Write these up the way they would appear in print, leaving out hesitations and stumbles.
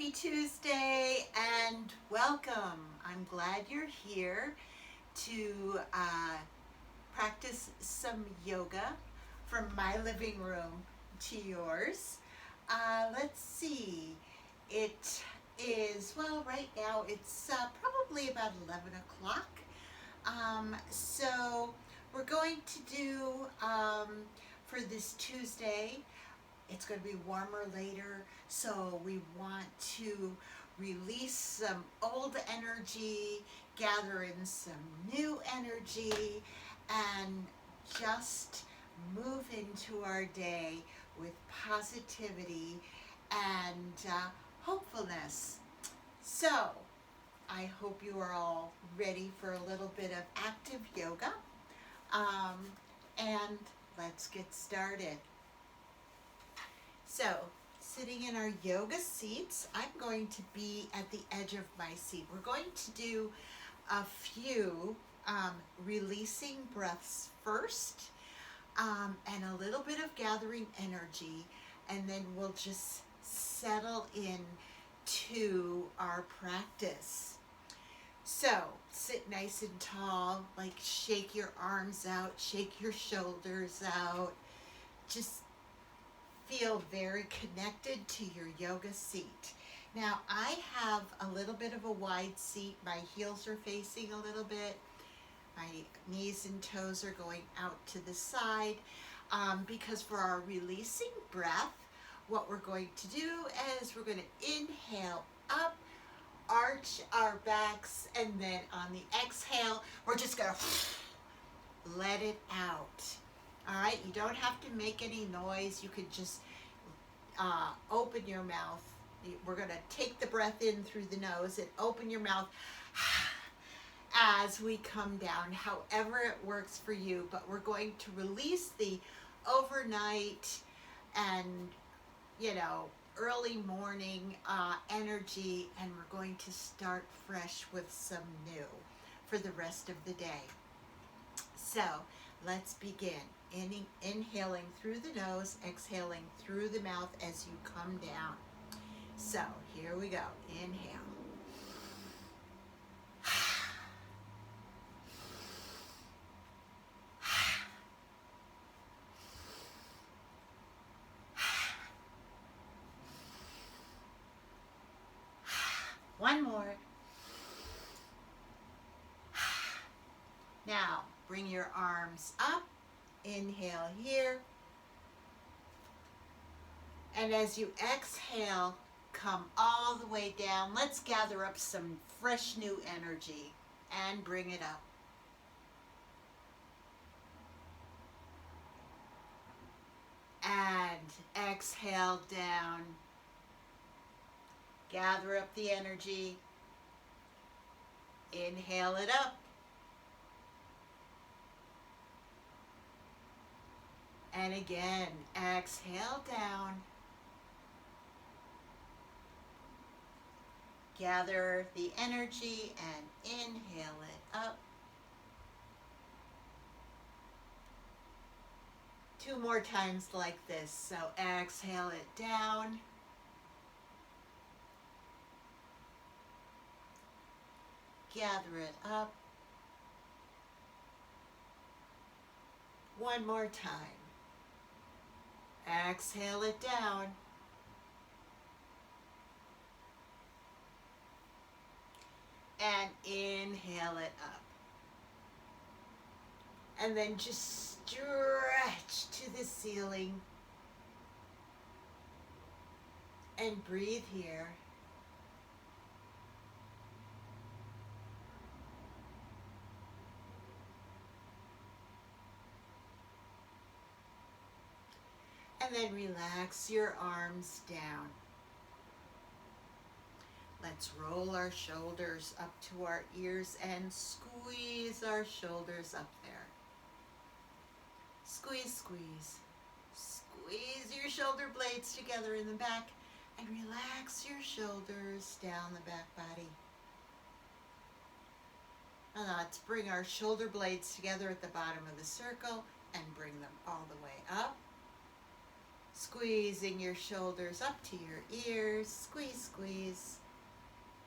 Happy Tuesday and welcome. I'm glad you're here to practice some yoga from my living room to yours. Let's see. It is, well, right now it's probably about 11 o'clock. So we're going to do for this Tuesday. It's going to be warmer later, so we want to release some old energy, gather in some new energy, and just move into our day with positivity and hopefulness. So, I hope you are all ready for a little bit of active yoga. Um, and let's get started. So, sitting in our yoga seats, I'm going to be at the edge of my seat. We're going to do a few releasing breaths first, and a little bit of gathering energy, and then we'll just settle in to our practice. So, sit nice and tall, like shake your arms out, shake your shoulders out. Just feel very connected to your yoga seat. Now, I have a little bit of a wide seat. My heels are facing a little bit. My knees and toes are going out to the side because for our releasing breath, what we're going to do is we're going to inhale up, arch our backs, and then on the exhale, we're just going to let it out. All right, you don't have to make any noise. You could just open your mouth. We're going to take the breath in through the nose and open your mouth as we come down, however it works for you. But we're going to release the overnight and, early morning energy, and we're going to start fresh with some new for the rest of the day. So let's begin. Inhaling through the nose, exhaling through the mouth as you come down. So here we go. Inhale. One more. Now, bring your arms up. Inhale here. And as you exhale, come all the way down. Let's gather up some fresh new energy and bring it up. And exhale down. Gather up the energy. Inhale it up. And again, exhale down. Gather the energy and inhale it up. 2 more times like this. So exhale it down. Gather it up. 1 more time. Exhale it down. And inhale it up. And then just stretch to the ceiling. And breathe here. And then relax your arms down. Let's roll our shoulders up to our ears and squeeze our shoulders up there. Squeeze, squeeze. Squeeze your shoulder blades together in the back and relax your shoulders down the back body. And let's bring our shoulder blades together at the bottom of the circle and bring them all the way up. Squeezing your shoulders up to your ears. Squeeze, squeeze.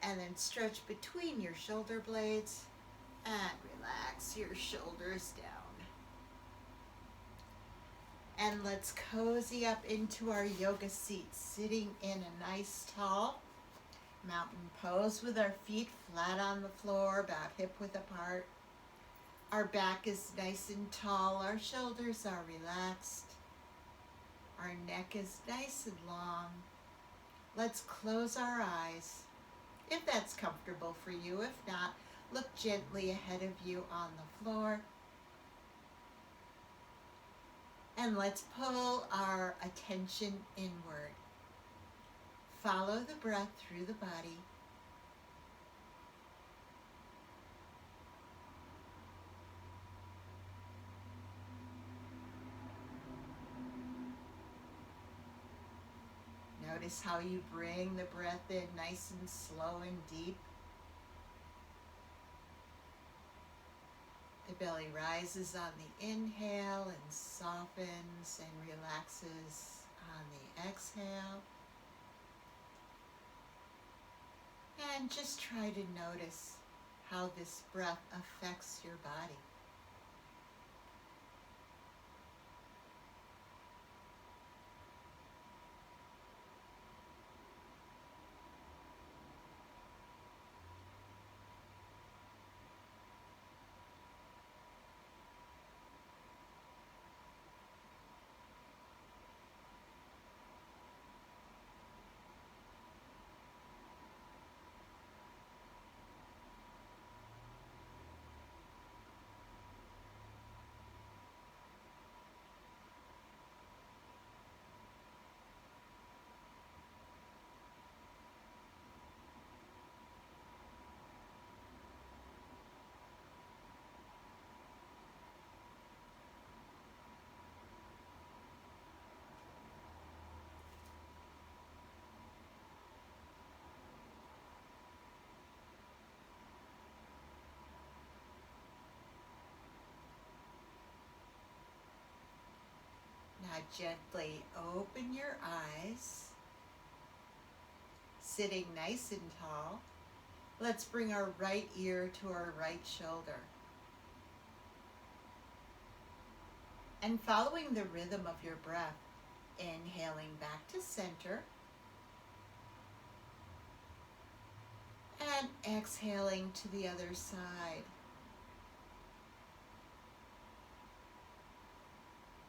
And then stretch between your shoulder blades and relax your shoulders down. And let's cozy up into our yoga seat, sitting in a nice tall mountain pose with our feet flat on the floor, about hip width apart. Our back is nice and tall, our shoulders are relaxed. Our neck is nice and long. Let's close our eyes, if that's comfortable for you. If not, look gently ahead of you on the floor. And let's pull our attention inward. Follow the breath through the body. Notice how you bring the breath in nice and slow and deep. The belly rises on the inhale and softens and relaxes on the exhale. And just try to notice how this breath affects your body. Now gently open your eyes, sitting nice and tall. Let's bring our right ear to our right shoulder. And following the rhythm of your breath, inhaling back to center, and exhaling to the other side.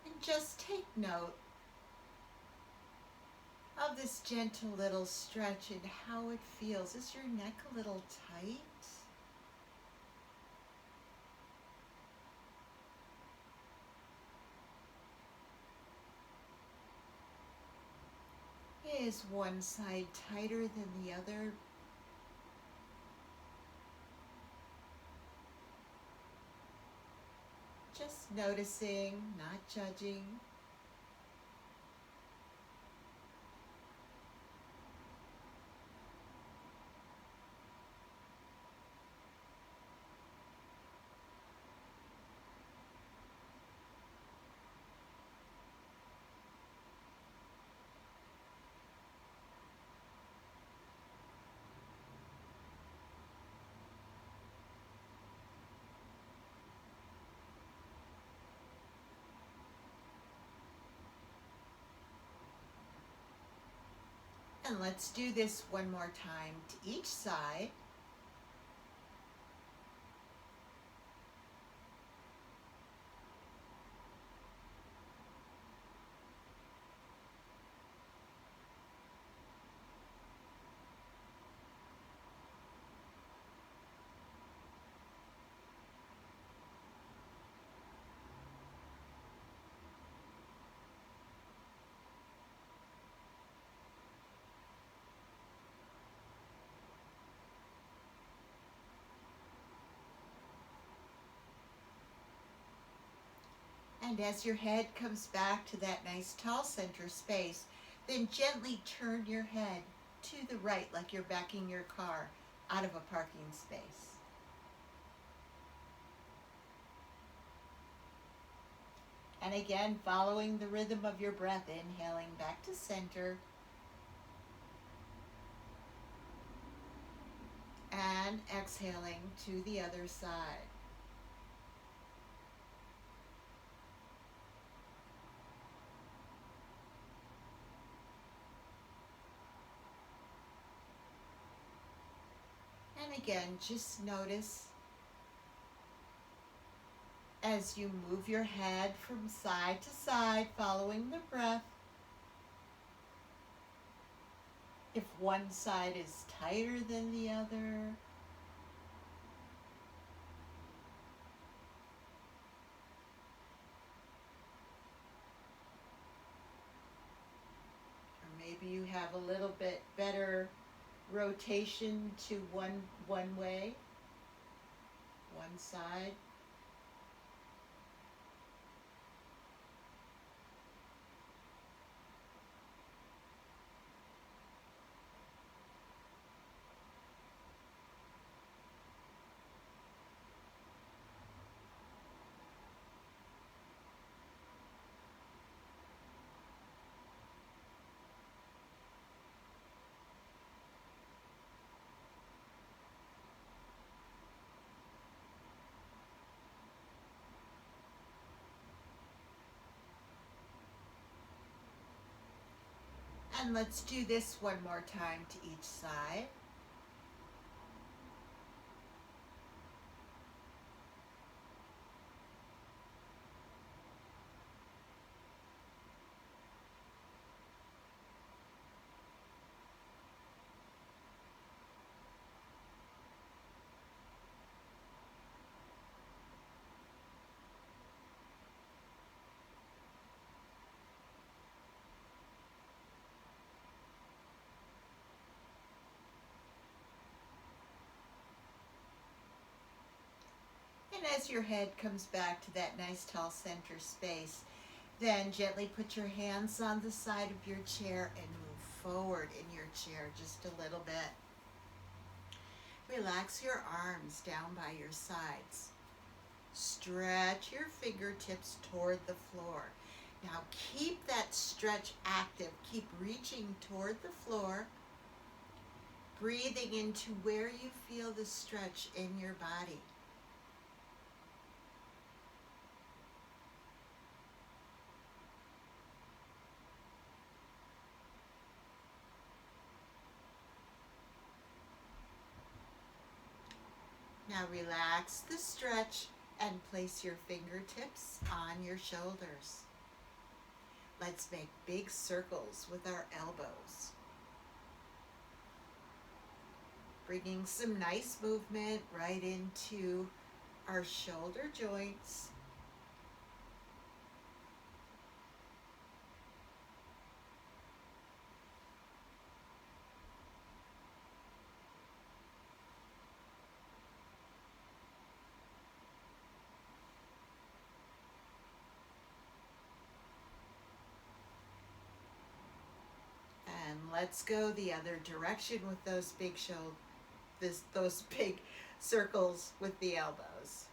And just take note of this gentle little stretch and how it feels. Is your neck a little tight? Is one side tighter than the other? Just noticing, not judging. And let's do this one more time to each side. And as your head comes back to that nice tall center space, then gently turn your head to the right like you're backing your car out of a parking space. And again, following the rhythm of your breath, inhaling back to center. And exhaling to the other side. And again, just notice as you move your head from side to side, following the breath, if one side is tighter than the other. Or maybe you have a little bit better rotation to one way, one side. And let's do this one more time to each side. And as your head comes back to that nice tall center space, then gently put your hands on the side of your chair and move forward in your chair just a little bit. Relax your arms down by your sides. Stretch your fingertips toward the floor. Now keep that stretch active. Keep reaching toward the floor, breathing into where you feel the stretch in your body. Now relax the stretch and place your fingertips on your shoulders. Let's make big circles with our elbows. Bringing some nice movement right into our shoulder joints. And let's go the other direction with those big those big circles with the elbows.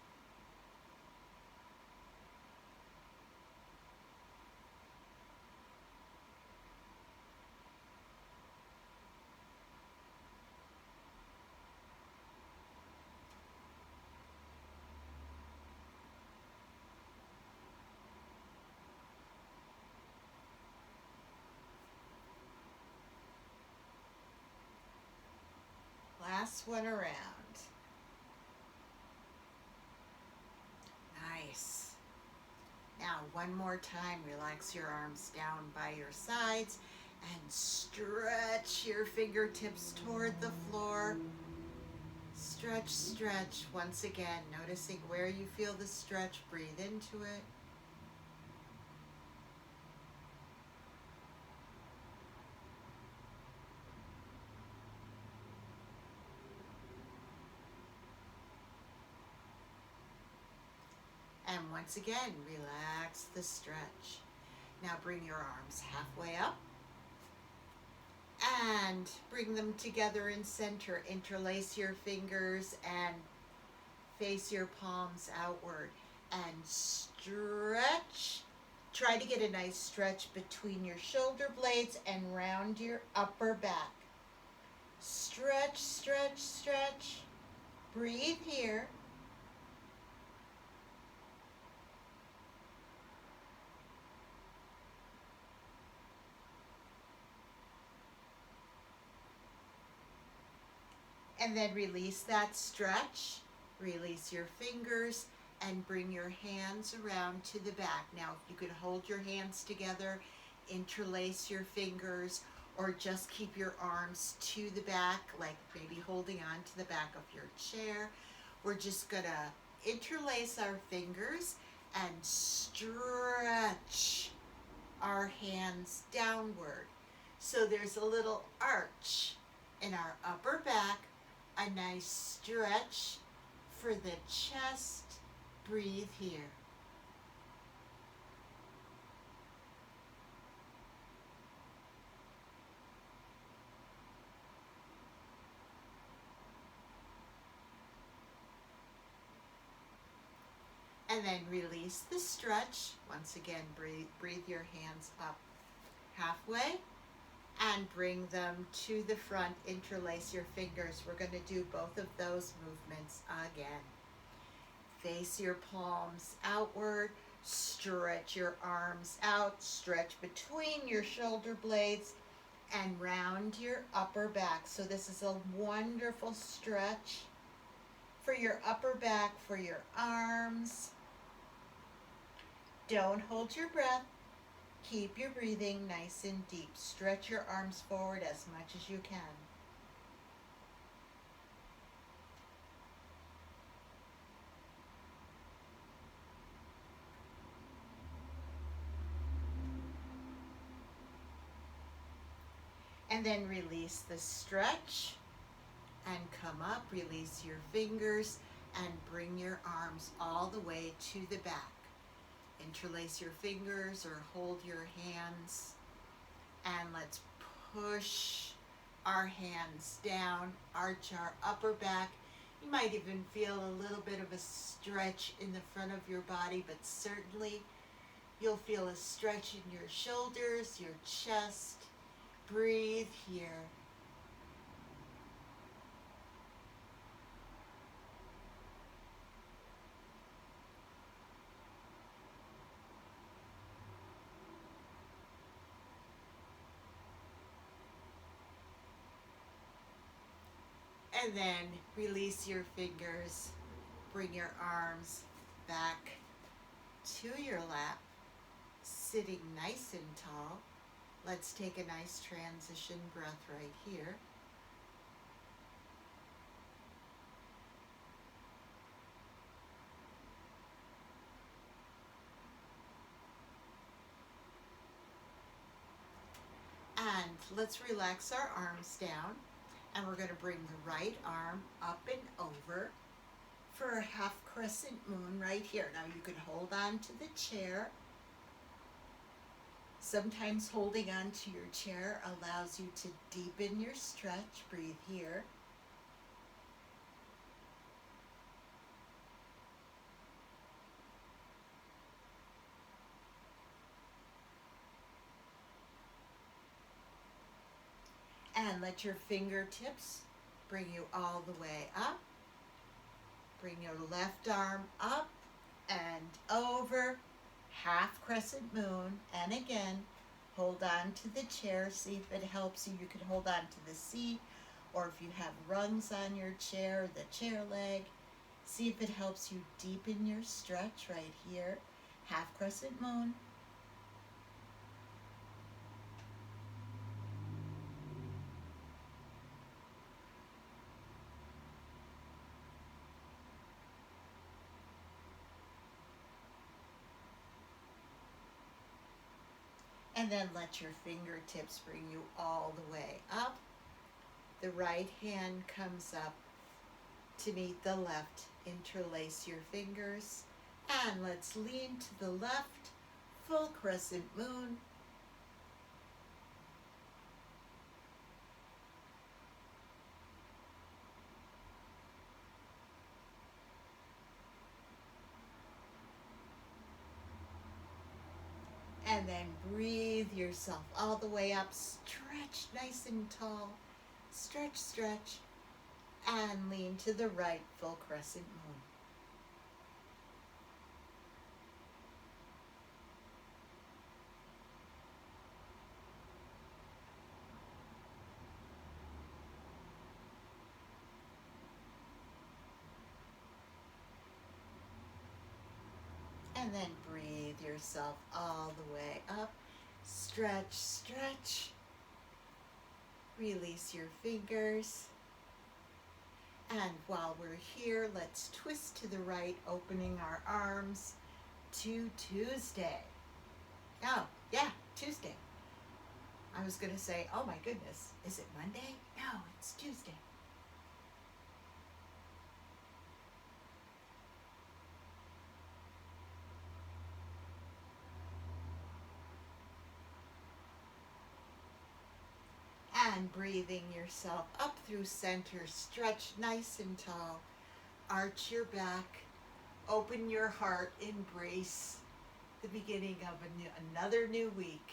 Last one around. Nice. Now, one more time, relax your arms down by your sides and stretch your fingertips toward the floor. Stretch, stretch. Once again, noticing where you feel the stretch. Breathe into it. And once again, relax the stretch. Now bring your arms halfway up and bring them together in center. Interlace your fingers and face your palms outward and stretch Try to get a nice stretch between your shoulder blades and round your upper back. Stretch, stretch, stretch. Breathe here. And then release that stretch. Release your fingers and bring your hands around to the back. Now, if you could hold your hands together, interlace your fingers, or just keep your arms to the back, like maybe holding on to the back of your chair. We're just gonna interlace our fingers and stretch our hands downward. So there's a little arch in our upper back, a nice stretch for the chest. Breathe here. And then release the stretch. Once again, breathe your hands up halfway and bring them to the front. Interlace your fingers. We're going to do both of those movements again. Face your palms outward. Stretch your arms out. Stretch between your shoulder blades and round your upper back. So this is a wonderful stretch for your upper back, for your arms. Don't hold your breath. Keep your breathing nice and deep. Stretch your arms forward as much as you can. And then release the stretch and come up. Release your fingers and bring your arms all the way to the back. Interlace your fingers or hold your hands, and let's push our hands down, arch our upper back. You might even feel a little bit of a stretch in the front of your body, but certainly you'll feel a stretch in your shoulders, your chest. Breathe here. And then release your fingers. Bring your arms back to your lap, sitting nice and tall. Let's take a nice transition breath right here. And let's relax our arms down. And we're going to bring the right arm up and over for a half crescent moon right here. Now you can hold on to the chair. Sometimes holding on to your chair allows you to deepen your stretch. Breathe here. And let your fingertips bring you all the way up. Bring your left arm up and over, half crescent moon. And again, hold on to the chair. See if it helps you. You can hold on to the seat, or if you have rungs on your chair, the chair leg. See if it helps you deepen your stretch right here. Half crescent moon. And then let your fingertips bring you all the way up. The right hand comes up to meet the left. Interlace your fingers. And let's lean to the left. Full crescent moon. And then breathe yourself all the way up. Stretch nice and tall. Stretch, stretch. And lean to the right, full crescent moon. And then breathe yourself all the way up. Stretch, stretch. Release your fingers. And while we're here, let's twist to the right, opening our arms to Tuesday. Oh, yeah, Tuesday. I was going to say, oh my goodness, is it Monday? No, it's Tuesday. And breathing yourself up through center, stretch nice and tall, arch your back, open your heart, embrace the beginning of another new week.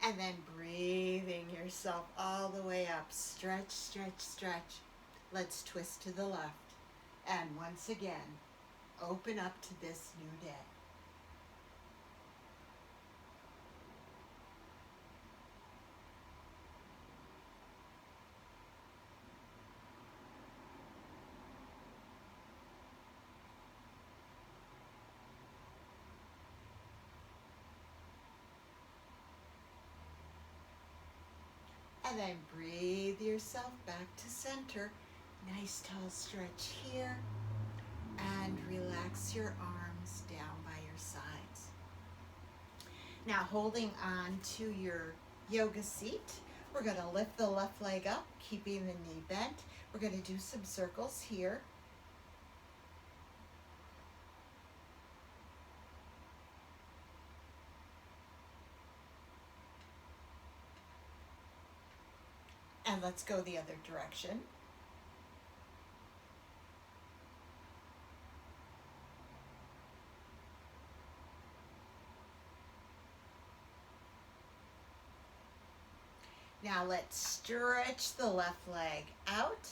And then breathing yourself all the way up. Stretch, stretch, stretch. Let's twist to the left. And once again, open up to this new day. And then breathe yourself back to center. Nice tall stretch here. And relax your arms down by your sides. Now holding on to your yoga seat, we're going to lift the left leg up, keeping the knee bent. We're going to do some circles here. And let's go the other direction. Now let's stretch the left leg out.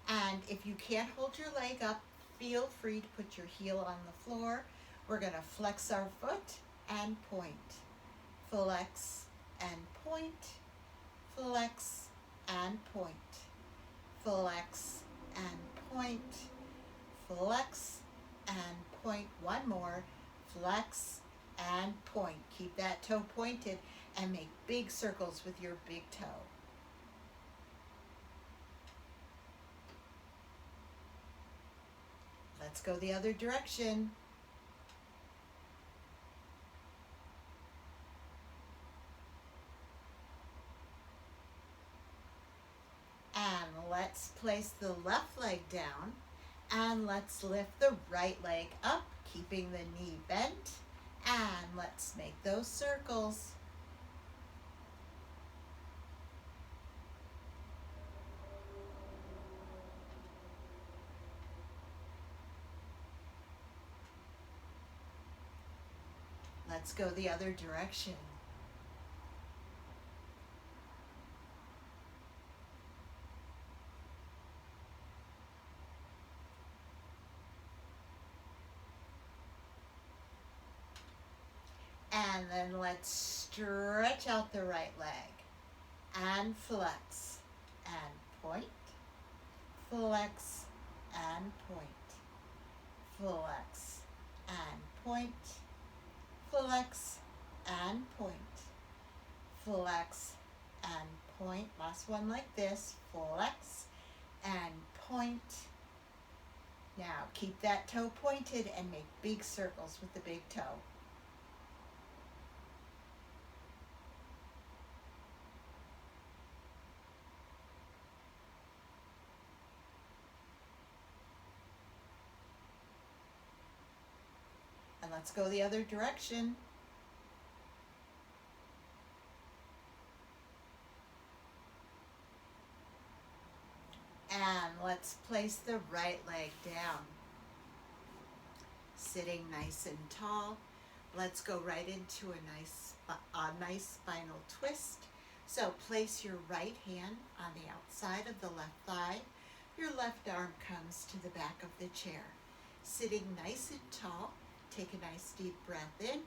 And if you can't hold your leg up, feel free to put your heel on the floor. We're going to flex our foot and point. Flex and point. Flex and point. Flex and point. Flex and point. One more. Flex and point. Keep that toe pointed and make big circles with your big toe. Let's go the other direction. And let's place the left leg down and let's lift the right leg up, keeping the knee bent. And let's make those circles. Let's go the other direction. And then let's stretch out the right leg and flex and point, flex and point, flex and point, flex and point, flex and point. Last one like this, flex and point. Now keep that toe pointed and make big circles with the big toe. And let's go the other direction. And let's place the right leg down. Sitting nice and tall. Let's go right into a nice spinal twist. So place your right hand on the outside of the left thigh. Your left arm comes to the back of the chair. Sitting nice and tall, take a nice deep breath in.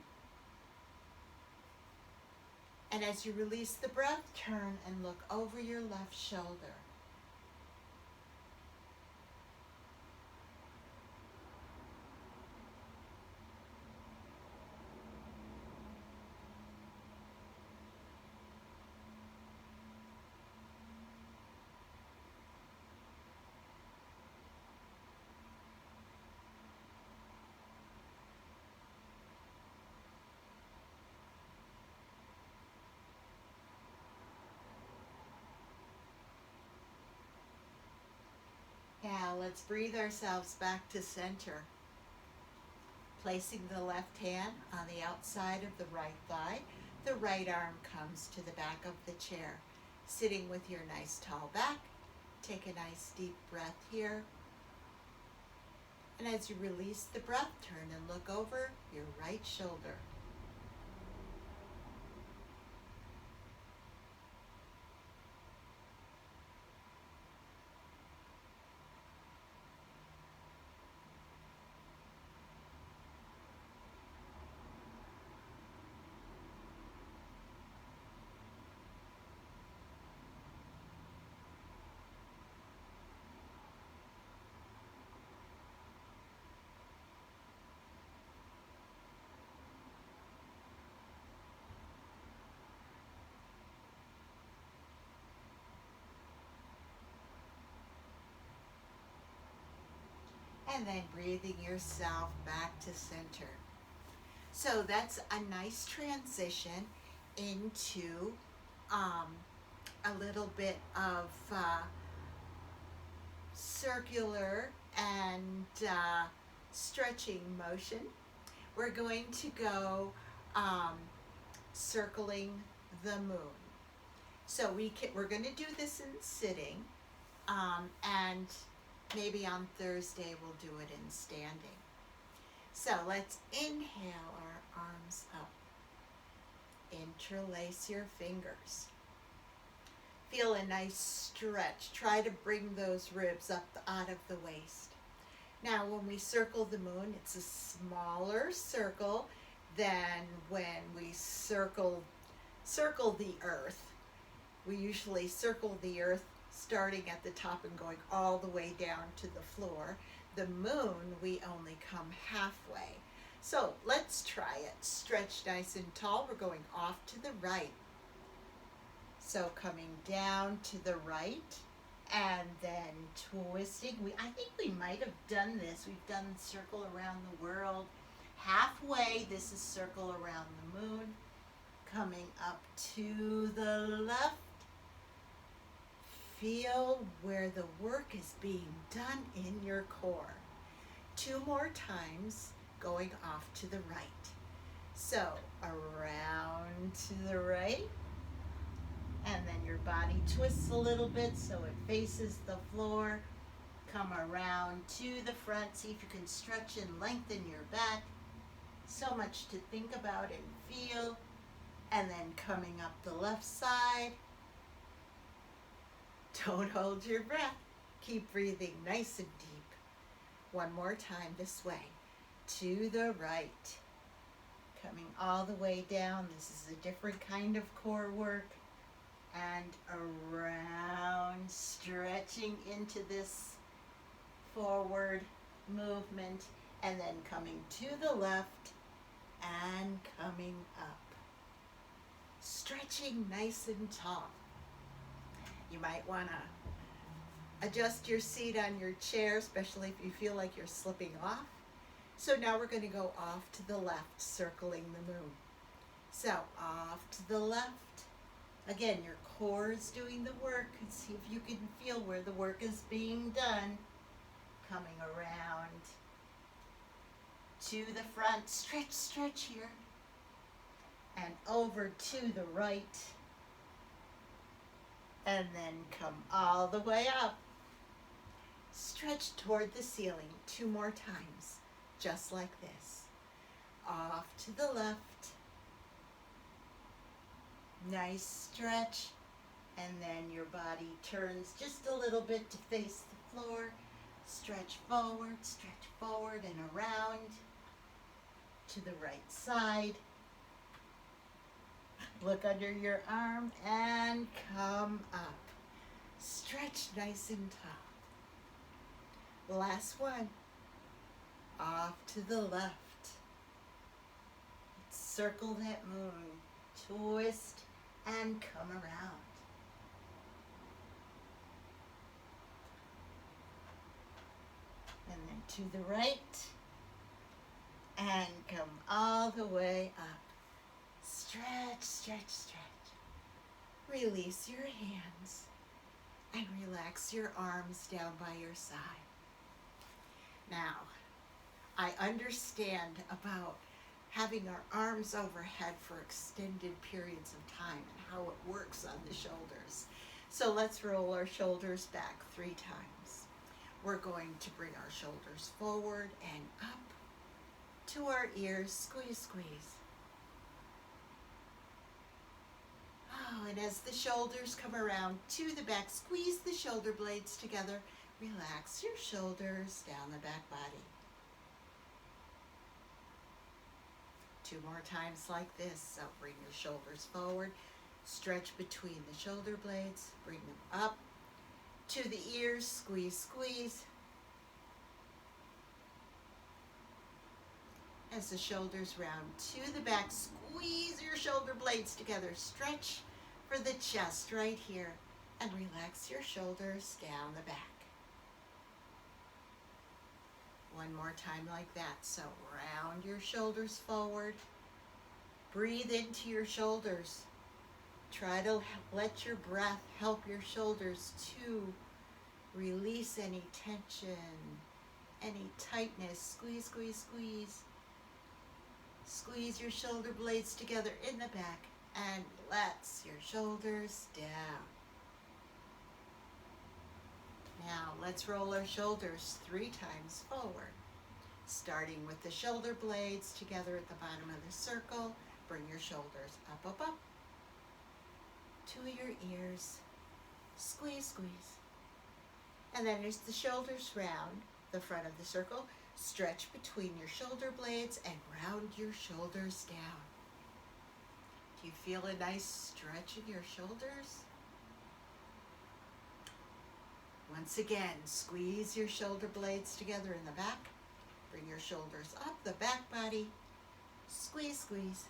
And as you release the breath, turn and look over your left shoulder. Now let's breathe ourselves back to center. Placing the left hand on the outside of the right thigh, the right arm comes to the back of the chair. Sitting with your nice tall back, take a nice deep breath here. And as you release the breath, turn and look over your right shoulder. And then breathing yourself back to center. So that's a nice transition into a little bit of circular and stretching motion. We're going to go circling the moon. So we're going to do this in sitting, and maybe on Thursday we'll do it in standing. So let's inhale our arms up. Interlace your fingers. Feel a nice stretch. Try to bring those ribs up out of the waist. Now when we circle the moon, it's a smaller circle than when we circle the earth. We usually circle the earth starting at the top and going all the way down to the floor. The moon, we only come halfway. So let's try it. Stretch nice and tall. We're going off to the right. So coming down to the right and then twisting. I think we might have done this. We've done circle around the world. Halfway, this is circle around the moon. Coming up to the left. Feel where the work is being done in your core. 2 more times, going off to the right. So around to the right, and then your body twists a little bit so it faces the floor. Come around to the front. See if you can stretch and lengthen your back. So much to think about and feel. And then coming up the left side. Don't hold your breath. Keep breathing nice and deep. One more time this way. To the right. Coming all the way down. This is a different kind of core work. And around, stretching into this forward movement. And then coming to the left and coming up. Stretching nice and tall. You might want to adjust your seat on your chair, especially if you feel like you're slipping off. So now we're going to go off to the left, circling the moon. So off to the left. Again, your core is doing the work. See if you can feel where the work is being done. Coming around to the front, stretch, stretch here, and over to the right, and then come all the way up. Stretch toward the ceiling 2 more times, just like this. Off to the left. Nice stretch. And then your body turns just a little bit to face the floor. Stretch forward and around to the right side. Look under your arm and come up. Stretch nice and tall. Last one. Off to the left. Circle that moon. Twist and come around. And then to the right. And come all the way up. Stretch, stretch, stretch. Release your hands and relax your arms down by your side. Now, I understand about having our arms overhead for extended periods of time and how it works on the shoulders. So let's roll our shoulders back 3 times. We're going to bring our shoulders forward and up to our ears. Squeeze, squeeze. Oh, and as the shoulders come around to the back, squeeze the shoulder blades together. Relax your shoulders down the back body. 2 more times like this. So bring your shoulders forward. Stretch between the shoulder blades. Bring them up to the ears. Squeeze, squeeze. As the shoulders round to the back, squeeze your shoulder blades together. Stretch for the chest right here. And relax your shoulders down the back. 1 more time like that. So round your shoulders forward. Breathe into your shoulders. Try to let your breath help your shoulders to release any tension, any tightness. Squeeze, squeeze, squeeze. Squeeze your shoulder blades together in the back and relax your shoulders down. Now let's roll our shoulders 3 times forward. Starting with the shoulder blades together at the bottom of the circle. Bring your shoulders up, up, up to your ears. Squeeze, squeeze. And then as the shoulders round the front of the circle, stretch between your shoulder blades and round your shoulders down. Do you feel a nice stretch in your shoulders? Once again, squeeze your shoulder blades together in the back. Bring your shoulders up the back body. Squeeze, squeeze.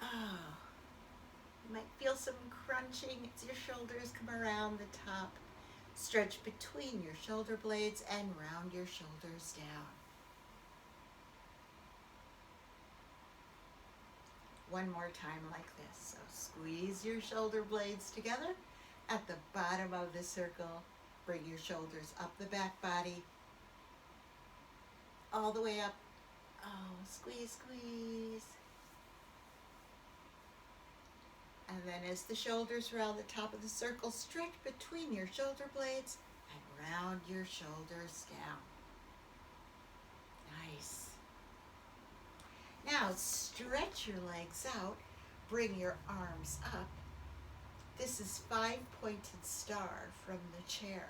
Oh, you might feel some crunching as your shoulders come around the top. Stretch between your shoulder blades and round your shoulders down. 1 more time like this. So squeeze your shoulder blades together at the bottom of the circle. Bring your shoulders up the back body. All the way up. Oh, squeeze, squeeze. And then as the shoulders round the top of the circle, stretch between your shoulder blades and round your shoulders down. Nice. Now stretch your legs out. Bring your arms up. This is 5-pointed star from the chair.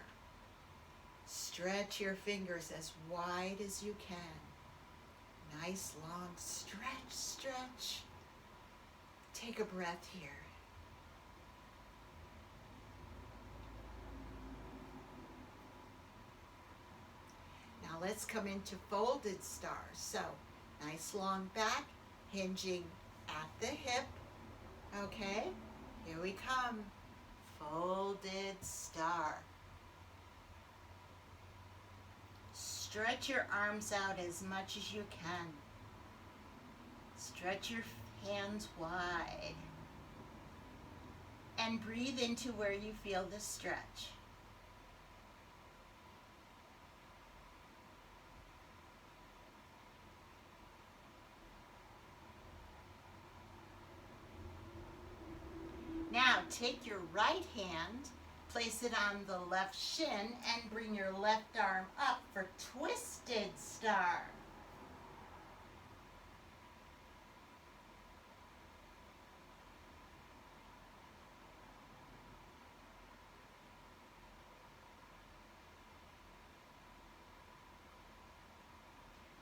Stretch your fingers as wide as you can. Nice long stretch, stretch. Take a breath here. Now let's come into folded stars. So nice long back, hinging at the hip. Okay, here we come. Folded star. Stretch your arms out as much as you can. Stretch your hands wide. And breathe into where you feel the stretch. take your right hand, place it on the left shin, and bring your left arm up for twisted star.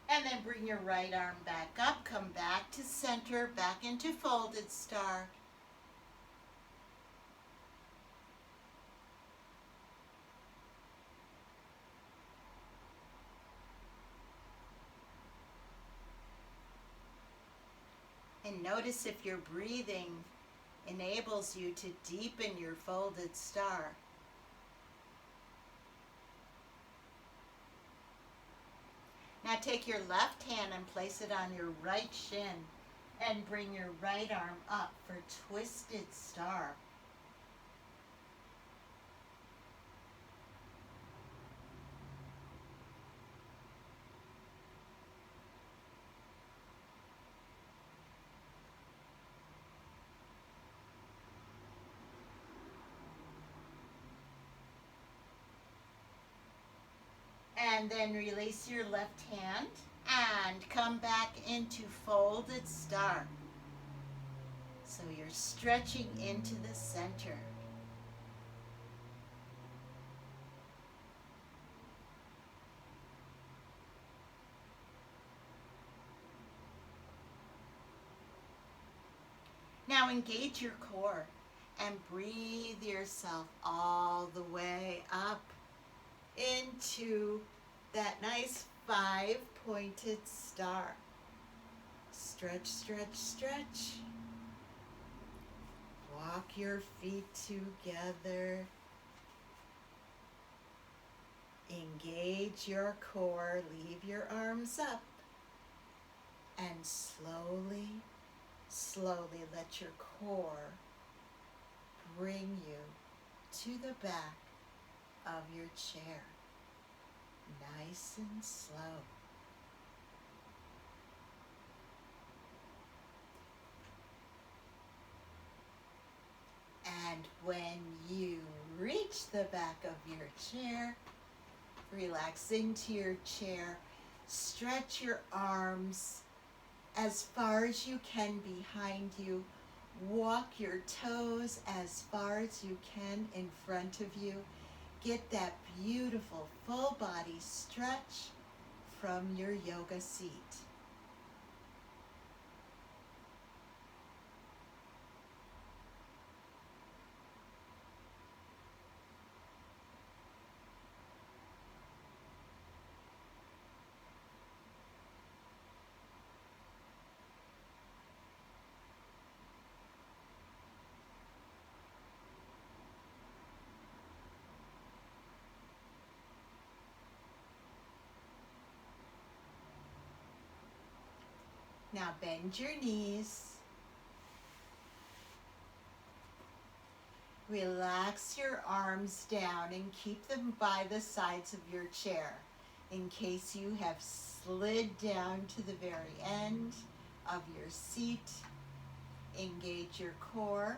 And then bring your right arm back up, come back to center, back into folded star. And notice if your breathing enables you to deepen your folded star. Now take your left hand and place it on your right shin and bring your right arm up for twisted star. And then release your left hand and come back into folded star. So you're stretching into the center. Now engage your core and breathe yourself all the way up into that nice 5-pointed star. Stretch, stretch, stretch. Walk your feet together. Engage your core, leave your arms up, and slowly, slowly let your core bring you to the back of your chair. Nice and slow. And when you reach the back of your chair, relax into your chair, stretch your arms as far as you can behind you. Walk your toes as far as you can in front of you. Get that beautiful full body stretch from your yoga seat. Now bend your knees. Relax your arms down and keep them by the sides of your chair in case you have slid down to the very end of your seat. Engage your core.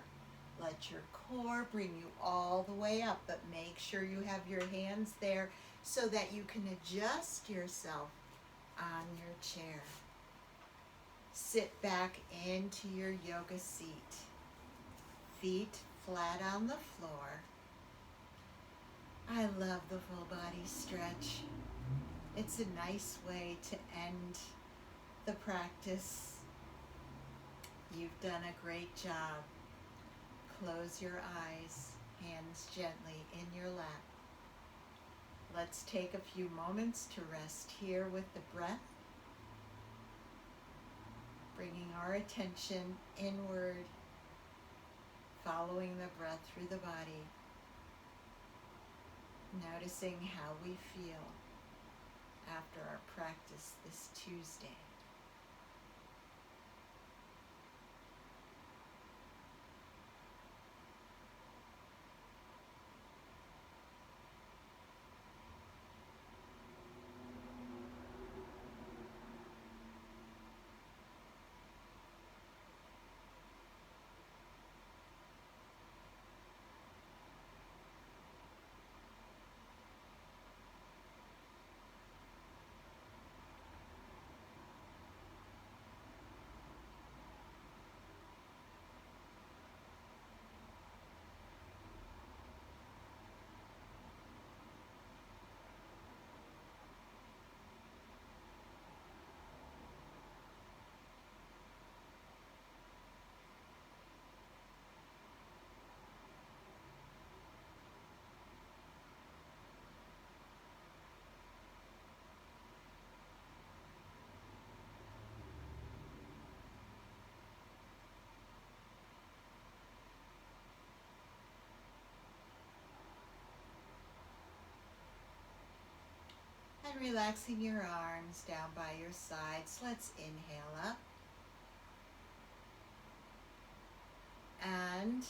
Let your core bring you all the way up, but make sure you have your hands there so that you can adjust yourself on your chair. Sit back into your yoga seat. Feet flat on the floor. I love the full body stretch. It's a nice way to end the practice. You've done a great job. Close your eyes, hands gently in your lap. Let's take a few moments to rest here with the breath, bringing our attention inward, following the breath through the body, noticing how we feel after our practice this Tuesday. And relaxing your arms down by your sides. Let's inhale up. And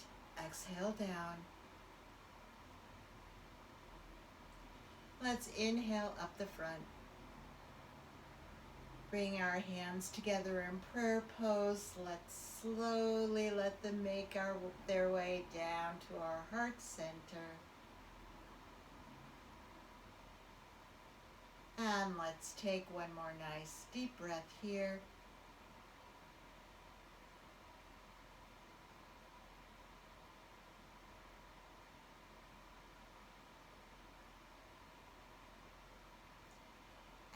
exhale down. Let's inhale up the front. Bring our hands together in prayer pose. Let's slowly let them make their way down to our heart center. And let's take one more nice deep breath here.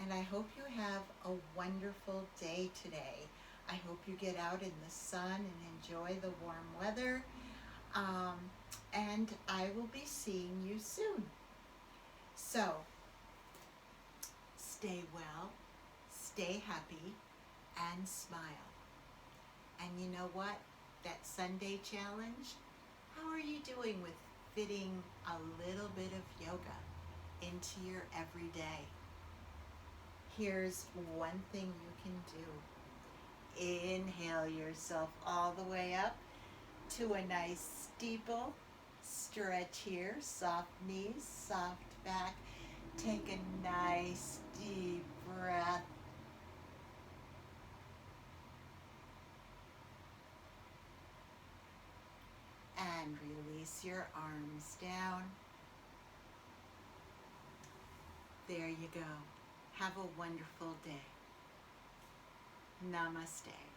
And I hope you have a wonderful day today. I hope you get out in the sun and enjoy the warm weather. And I will be seeing you soon. So, stay well, stay happy, and smile. And you know what? That Sunday challenge, how are you doing with fitting a little bit of yoga into your everyday? Here's one thing you can do. Inhale yourself all the way up to a nice steeple. Stretch here, soft knees, soft back. Take a nice deep breath. And release your arms down. There you go. Have a wonderful day. Namaste.